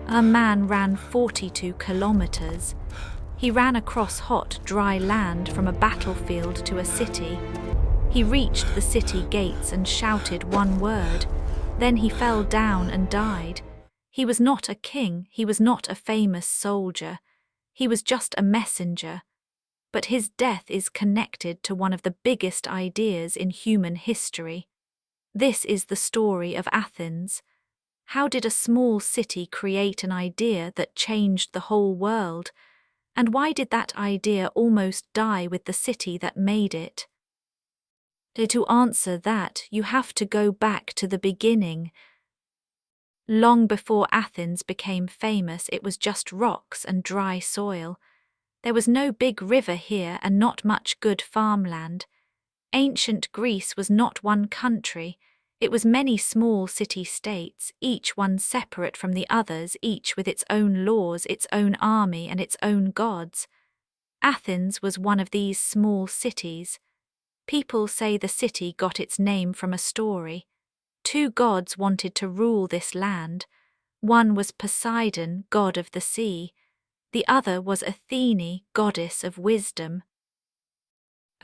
A man ran 42 kilometers. He ran across hot, dry land from a battlefield to a city. He reached the city gates and shouted one word. Then he fell down and died. He was not a king, he was not a famous soldier. He was just a messenger. But his death is connected to one of the biggest ideas in human history. This is the story of Athens. How did a small city create an idea that changed the whole world? And why did that idea almost die with the city that made it? To answer that, you have to go back to the beginning. Long before Athens became famous, it was just rocks and dry soil. There was no big river here and not much good farmland. Ancient Greece was not one country. It was many small city-states, each one separate from the others, each with its own laws, its own army, and its own gods. Athens was one of these small cities. People say the city got its name from a story. Two gods wanted to rule this land. One was Poseidon, god of the sea. The other was Athene, goddess of wisdom.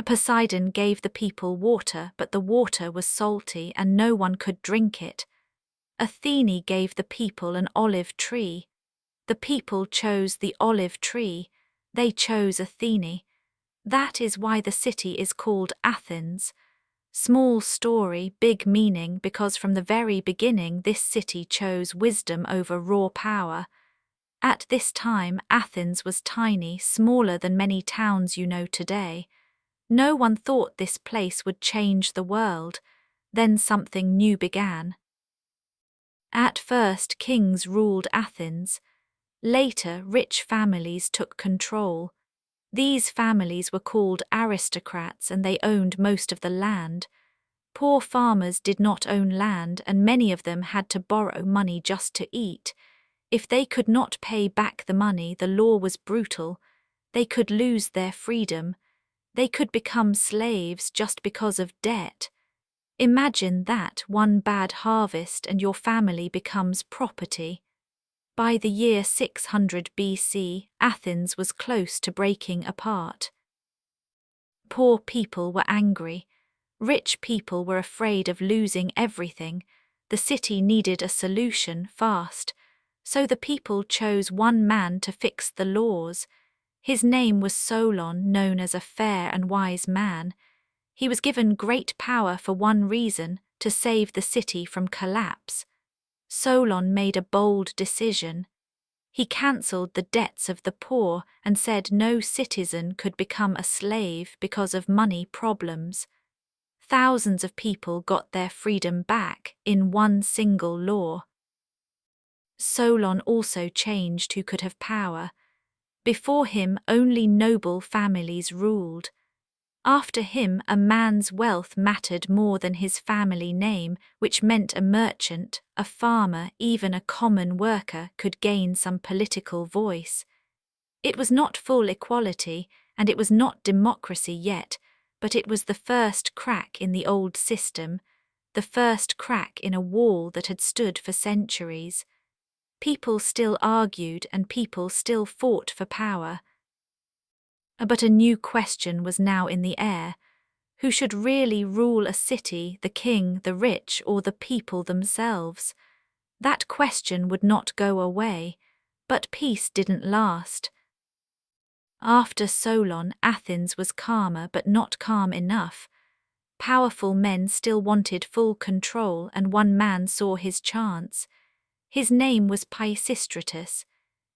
Poseidon gave the people water, but the water was salty and no one could drink it. Athene gave the people an olive tree. The people chose the olive tree. They chose Athene. That is why the city is called Athens. Small story, big meaning, because from the very beginning this city chose wisdom over raw power. At this time, Athens was tiny, smaller than many towns you know today. No one thought this place would change the world. Then something new began. At first, kings ruled Athens. Later, rich families took control. These families were called aristocrats and they owned most of the land. Poor farmers did not own land and many of them had to borrow money just to eat. If they could not pay back the money, the law was brutal. They could lose their freedom. They could become slaves just because of debt. Imagine that, one bad harvest and your family becomes property. By the year 600 BC, Athens was close to breaking apart. Poor people were angry. Rich people were afraid of losing everything. The city needed a solution fast. So the people chose one man to fix the laws. His name was Solon, known as a fair and wise man. He was given great power for one reason, to save the city from collapse. Solon made a bold decision. He cancelled the debts of the poor and said no citizen could become a slave because of money problems. Thousands of people got their freedom back in one single law. Solon also changed who could have power. Before him, only noble families ruled. After him, a man's wealth mattered more than his family name, which meant a merchant, a farmer, even a common worker could gain some political voice. It was not full equality, and it was not democracy yet, but it was the first crack in the old system, the first crack in a wall that had stood for centuries. People still argued and people still fought for power. But a new question was now in the air. Who should really rule a city, the king, the rich, or the people themselves? That question would not go away, but peace didn't last. After Solon, Athens was calmer but not calm enough. Powerful men still wanted full control and one man saw his chance. His name was Pisistratus.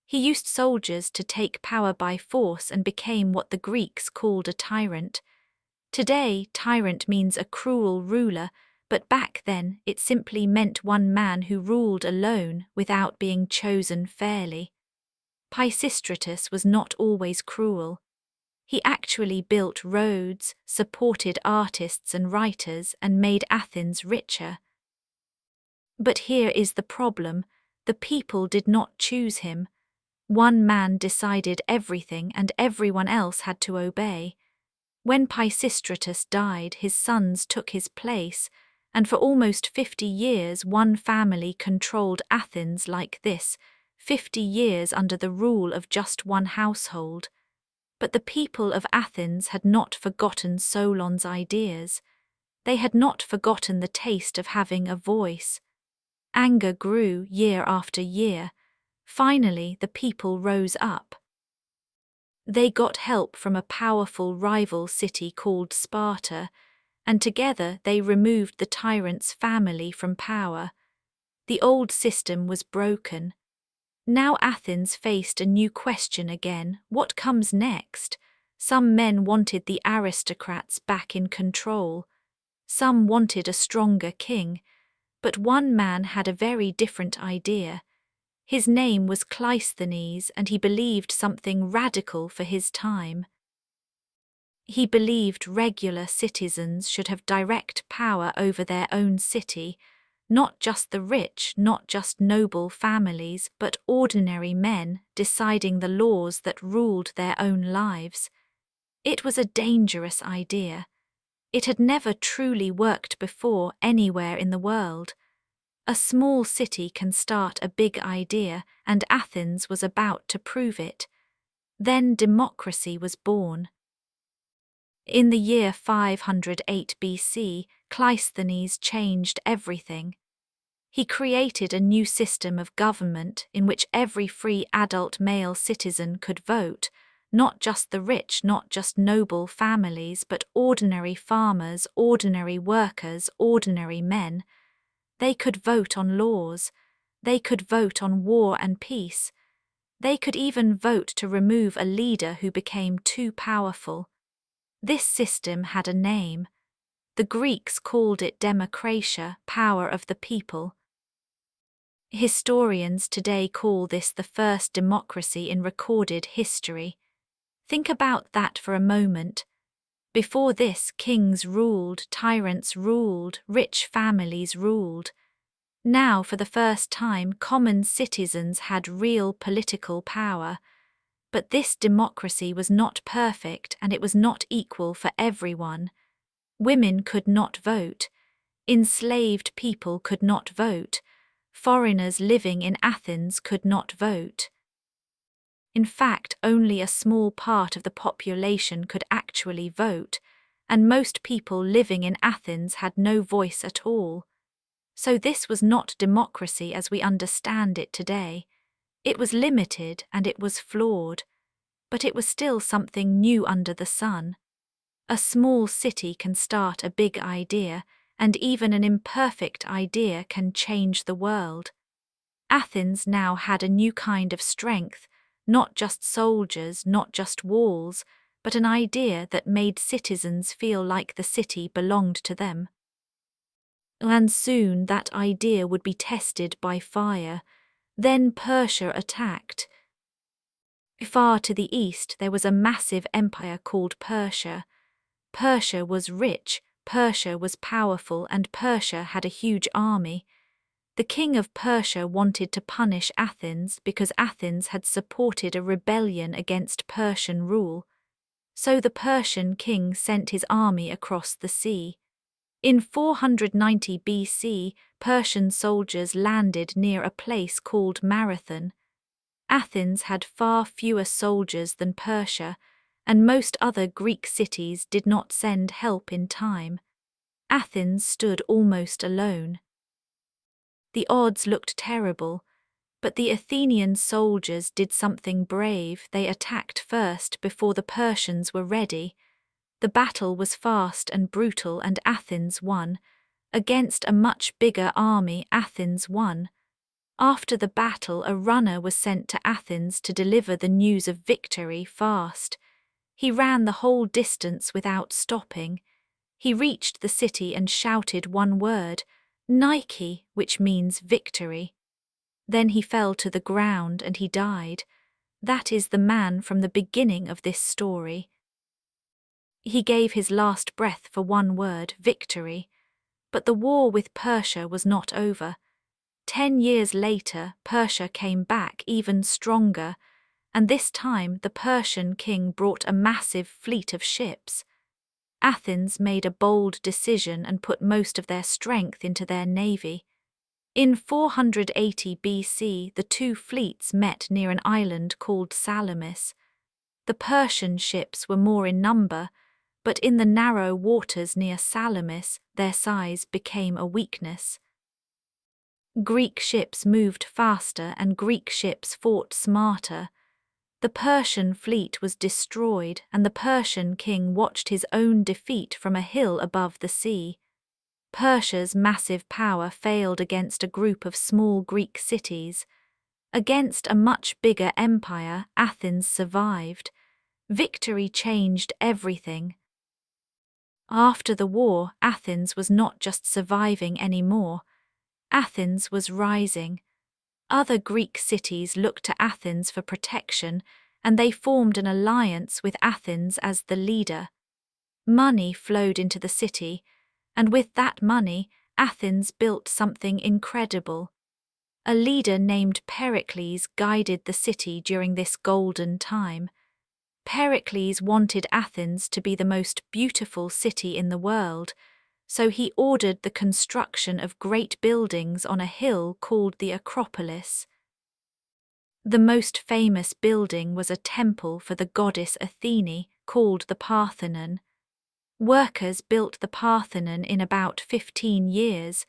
He used soldiers to take power by force and became what the Greeks called a tyrant. Today, tyrant means a cruel ruler, but back then it simply meant one man who ruled alone without being chosen fairly. Pisistratus was not always cruel. He actually built roads, supported artists and writers, and made Athens richer. But here is the problem. The people did not choose him. One man decided everything and everyone else had to obey. When Pisistratus died, his sons took his place, and for almost 50 years one family controlled Athens like this, 50 years under the rule of just one household. But the people of Athens had not forgotten Solon's ideas. They had not forgotten the taste of having a voice. Anger grew year after year. Finally, the people rose up. They got help from a powerful rival city called Sparta, and together they removed the tyrant's family from power. The old system was broken. Now Athens faced a new question again: what comes next? Some men wanted the aristocrats back in control. Some wanted a stronger king. But one man had a very different idea. His name was Cleisthenes, and he believed something radical for his time. He believed regular citizens should have direct power over their own city, not just the rich, not just noble families, but ordinary men deciding the laws that ruled their own lives. It was a dangerous idea. It had never truly worked before anywhere in the world. A small city can start a big idea, and Athens was about to prove it. Then democracy was born. In the year 508 BC, Cleisthenes changed everything. He created a new system of government in which every free adult male citizen could vote, not just the rich, not just noble families, but ordinary farmers, ordinary workers, ordinary men. They could vote on laws. They could vote on war and peace. They could even vote to remove a leader who became too powerful. This system had a name. The Greeks called it democratia, power of the people. Historians today call this the first democracy in recorded history. Think about that for a moment. Before this, kings ruled, tyrants ruled, rich families ruled. Now, for the first time, common citizens had real political power. But this democracy was not perfect, and it was not equal for everyone. Women could not vote. Enslaved people could not vote. Foreigners living in Athens could not vote. In fact, only a small part of the population could actually vote, and most people living in Athens had no voice at all. So this was not democracy as we understand it today. It was limited and it was flawed, but it was still something new under the sun. A small city can start a big idea, and even an imperfect idea can change the world. Athens now had a new kind of strength, not just soldiers, not just walls, but an idea that made citizens feel like the city belonged to them. And soon that idea would be tested by fire. Then Persia attacked. Far to the east there was a massive empire called Persia. Persia was rich, Persia was powerful, and Persia had a huge army. The king of Persia wanted to punish Athens because Athens had supported a rebellion against Persian rule. So the Persian king sent his army across the sea. In 490 BC, Persian soldiers landed near a place called Marathon. Athens had far fewer soldiers than Persia, and most other Greek cities did not send help in time. Athens stood almost alone. The odds looked terrible, but the Athenian soldiers did something brave. They attacked first before the Persians were ready. The battle was fast and brutal, and Athens won. Against a much bigger army, Athens won. After the battle, a runner was sent to Athens to deliver the news of victory fast. He ran the whole distance without stopping. He reached the city and shouted one word, Nike, which means victory. Then he fell to the ground and he died. That is the man from the beginning of this story. He gave his last breath for one word, victory. But the war with Persia was not over. 10 years later, Persia came back even stronger, and this time the Persian king brought a massive fleet of ships. Athens made a bold decision and put most of their strength into their navy. In 480 BC, the two fleets met near an island called Salamis. The Persian ships were more in number, but in the narrow waters near Salamis, their size became a weakness. Greek ships moved faster and Greek ships fought smarter. The Persian fleet was destroyed, and the Persian king watched his own defeat from a hill above the sea. Persia's massive power failed against a group of small Greek cities. Against a much bigger empire, Athens survived. Victory changed everything. After the war, Athens was not just surviving anymore. Athens was rising. Other Greek cities looked to Athens for protection, and they formed an alliance with Athens as the leader. Money flowed into the city, and with that money, Athens built something incredible. A leader named Pericles guided the city during this golden time. Pericles wanted Athens to be the most beautiful city in the world, so he ordered the construction of great buildings on a hill called the Acropolis. The most famous building was a temple for the goddess Athene, called the Parthenon. Workers built the Parthenon in about 15 years,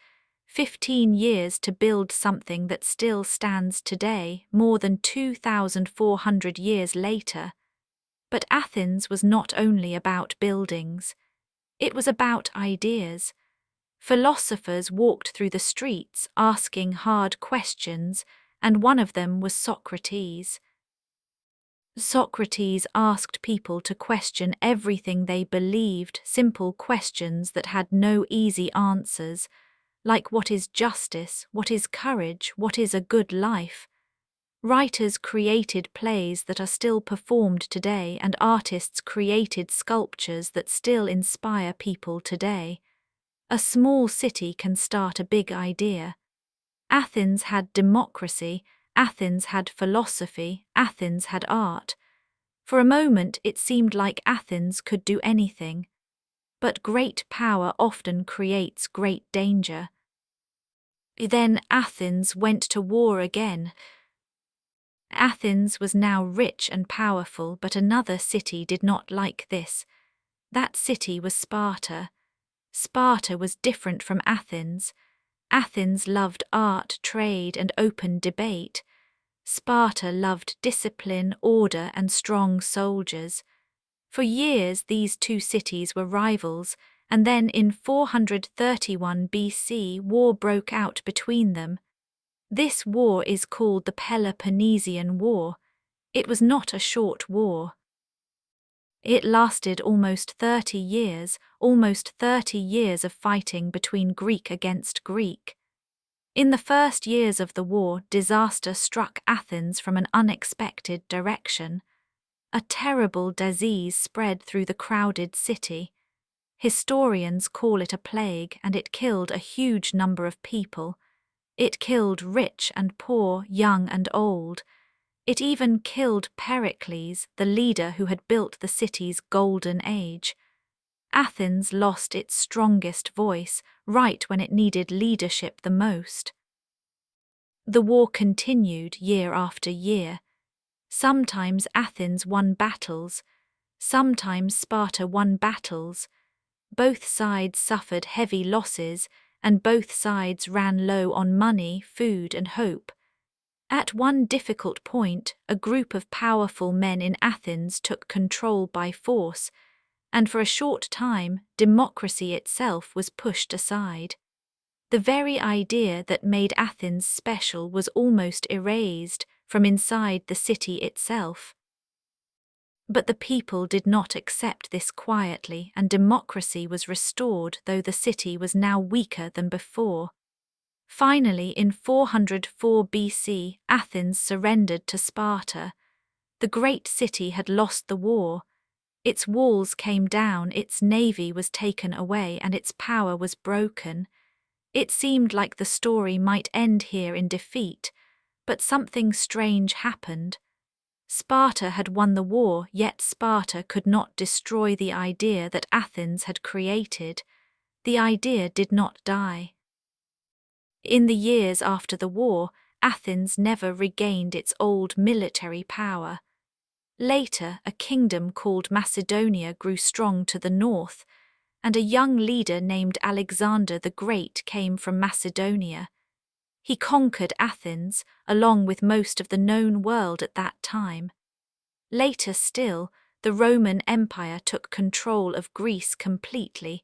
15 years to build something that still stands today, more than 2,400 years later. But Athens was not only about buildings. It was about ideas. Philosophers walked through the streets asking hard questions, and one of them was Socrates. Socrates asked people to question everything they believed, simple questions that had no easy answers, like what is justice, what is courage, what is a good life. Writers created plays that are still performed today, and artists created sculptures that still inspire people today. A small city can start a big idea. Athens had democracy, Athens had philosophy, Athens had art. For a moment it seemed like Athens could do anything. But great power often creates great danger. Then Athens went to war again. Athens was now rich and powerful, but another city did not like this. That city was Sparta. Sparta was different from Athens. Athens loved art, trade, and open debate. Sparta loved discipline, order, and strong soldiers. For years these two cities were rivals, and then in 431 BC war broke out between them. This war is called the Peloponnesian War. It was not a short war. It lasted almost 30 years of fighting between Greek against Greek. In the first years of the war, disaster struck Athens from an unexpected direction. A terrible disease spread through the crowded city. Historians call it a plague, and it killed a huge number of people. It killed rich and poor, young and old. It even killed Pericles, the leader who had built the city's golden age. Athens lost its strongest voice right when it needed leadership the most. The war continued year after year. Sometimes Athens won battles, sometimes Sparta won battles. Both sides suffered heavy losses, and both sides ran low on money, food, and hope. At one difficult point, a group of powerful men in Athens took control by force, and for a short time, democracy itself was pushed aside. The very idea that made Athens special was almost erased from inside the city itself. But the people did not accept this quietly, and democracy was restored, though the city was now weaker than before. Finally, in 404 BC, Athens surrendered to Sparta. The great city had lost the war. Its walls came down, its navy was taken away, and its power was broken. It seemed like the story might end here in defeat, but something strange happened. Sparta had won the war, yet Sparta could not destroy the idea that Athens had created. The idea did not die. In the years after the war, Athens never regained its old military power. Later, a kingdom called Macedonia grew strong to the north, and a young leader named Alexander the Great came from Macedonia. He conquered Athens, along with most of the known world at that time. Later still, the Roman Empire took control of Greece completely,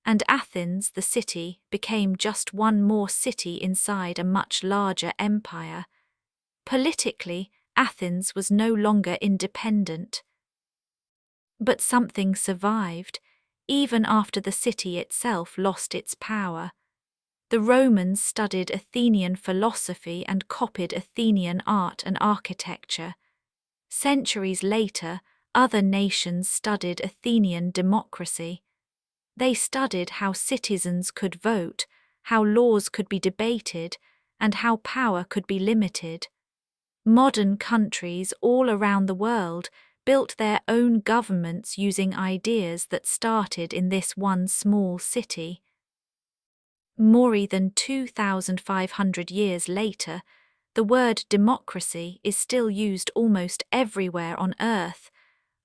and Athens, the city, became just one more city inside a much larger empire. Politically, Athens was no longer independent. But something survived, even after the city itself lost its power. The Romans studied Athenian philosophy and copied Athenian art and architecture. Centuries later, other nations studied Athenian democracy. They studied how citizens could vote, how laws could be debated, and how power could be limited. Modern countries all around the world built their own governments using ideas that started in this one small city. More than 2,500 years later, the word democracy is still used almost everywhere on Earth,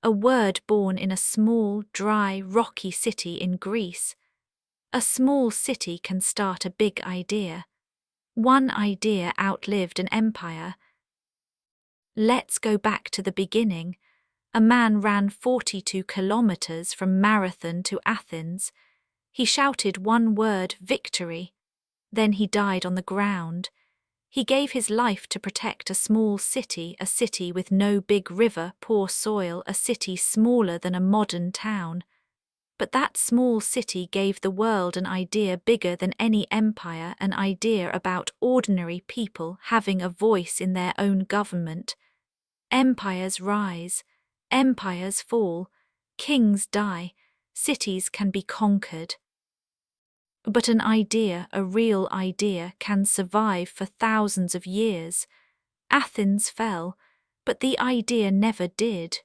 a word born in a small, dry, rocky city in Greece. A small city can start a big idea. One idea outlived an empire. Let's go back to the beginning. A man ran 42 kilometers from Marathon to Athens. He shouted one word, victory. Then he died on the ground. He gave his life to protect a small city, a city with no big river, poor soil, a city smaller than a modern town. But that small city gave the world an idea bigger than any empire, an idea about ordinary people having a voice in their own government. Empires rise, empires fall, kings die, cities can be conquered. But an idea, a real idea, can survive for thousands of years. Athens fell, but the idea never did.